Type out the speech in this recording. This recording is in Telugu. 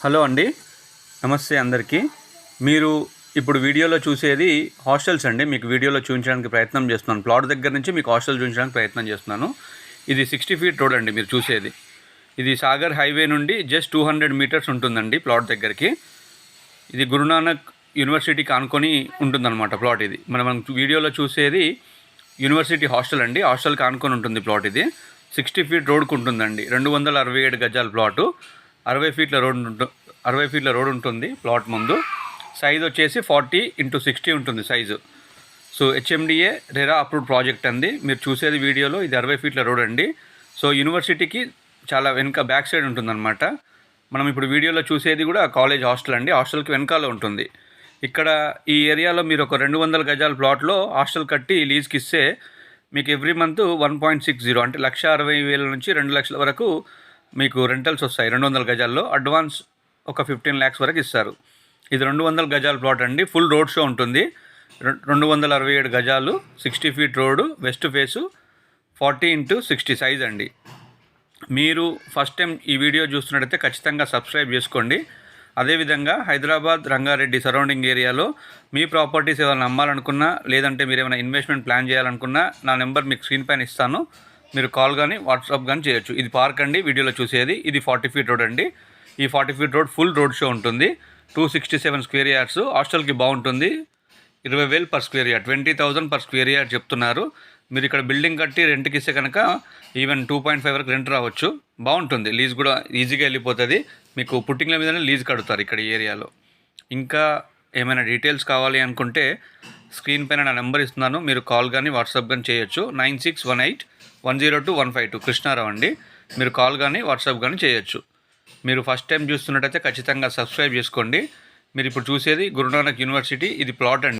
హలో అండి, నమస్తే అందరికీ. మీరు ఇప్పుడు వీడియోలో చూసేది హాస్టల్స్ అండి. మీకు వీడియోలో చూపించడానికి ప్రయత్నం చేస్తున్నాను. ప్లాట్ దగ్గర నుంచి మీకు హాస్టల్ చూపించడానికి ప్రయత్నం చేస్తున్నాను. ఇది 60 ఫీట్ రోడ్ అండి మీరు చూసేది. ఇది సాగర్ హైవే నుండి జస్ట్ 200 మీటర్స్ ఉంటుందండి ప్లాట్ దగ్గరికి. ఇది గురునానక్ యూనివర్సిటీకి ఆనుకొని ఉంటుందన్నమాట ప్లాట్ ఇది. మనం వీడియోలో చూసేది యూనివర్సిటీ హాస్టల్ అండి. హాస్టల్కి ఆనుకొని ఉంటుంది ప్లాట్ ఇది. 60 ఫీట్ రోడ్కు ఉంటుందండి. 267 గజాల ప్లాటు. 60 ఫీట్ల రోడ్ ఉంటుంది ప్లాట్ ముందు. సైజ్ వచ్చేసి 40x60 ఉంటుంది size. So HMDA RERA approved project అండి. మీరు చూసేది వీడియోలో ఇది 60 ఫీట్ల రోడ్ అండి. సో యూనివర్సిటీకి చాలా వెనుక బ్యాక్ సైడ్ ఉంటుందన్నమాట. మనం ఇప్పుడు వీడియోలో చూసేది కూడా కాలేజ్ హాస్టల్ అండి. హాస్టల్కి వెనకాల ఉంటుంది. ఇక్కడ ఈ ఏరియాలో మీరు ఒక 200 గజాల ప్లాట్లో హాస్టల్ కట్టి లీజ్కి ఇస్తే మీకు ఎవ్రీ మంత్ 1.60 అంటే 1,60,000 నుంచి 2 లక్షల వరకు మీకు రెంటల్స్ వస్తాయి. 200 గజాల్లో అడ్వాన్స్ ఒక 15 lakhs వరకు ఇస్తారు. ఇది 200 గజాల ప్లాట్ అండి. ఫుల్ రోడ్ షో ఉంటుంది. 267 గజాలు, 60 feet road, west face, 40x60 size అండి. మీరు ఫస్ట్ టైం ఈ వీడియో చూస్తున్నట్టయితే ఖచ్చితంగా సబ్స్క్రైబ్ చేసుకోండి. అదేవిధంగా హైదరాబాద్, రంగారెడ్డి సరౌండింగ్ ఏరియాలో మీ ప్రాపర్టీస్ ఏమైనా అమ్మాలనుకున్నా, లేదంటే మీరు ఏమైనా ఇన్వెస్ట్మెంట్ ప్లాన్ చేయాలనుకున్నా నా నెంబర్ మీకు స్క్రీన్ పైన ఇస్తాను. మీరు కాల్ కానీ వాట్సాప్ కానీ చేయొచ్చు. ఇది పార్క్ అండి వీడియోలో చూసేది. ఇది 40 ఫీట్ రోడ్ అండి. ఈ 40 feet road full road show ఉంటుంది. 267 స్క్వేర్ యార్డ్స్. హాస్టల్కి బాగుంటుంది. 20,000 per square yard, 20,000 per square yard చెప్తున్నారు. మీరు ఇక్కడ బిల్డింగ్ కట్టి రెంట్కి ఇస్తే కనుక ఈవెన్ 2.5 వరకు రెంట్ రావచ్చు. బాగుంటుంది. లీజ్ కూడా ఈజీగా వెళ్ళిపోతుంది. మీకు పుట్టింగ్ల మీదనే లీజ్ కడుతారు ఇక్కడ ఈ ఏరియాలో. ఇంకా ఏమైనా డీటెయిల్స్ కావాలి అనుకుంటే స్క్రీన్ పైన నా నెంబర్ ఇస్తున్నాను. మీరు కాల్ కానీ వాట్సాప్ కానీ చేయొచ్చు. 9618102152 కృష్ణారావు అండి. మీరు కాల్ కానీ వాట్సాప్ కానీ చేయొచ్చు. మీరు ఫస్ట్ టైం చూస్తున్నట్టయితే ఖచ్చితంగా సబ్స్క్రైబ్ చేసుకోండి. మీరు ఇప్పుడు చూసేది గురునానక్ యూనివర్సిటీ. ఇది ప్లాట్ అండి.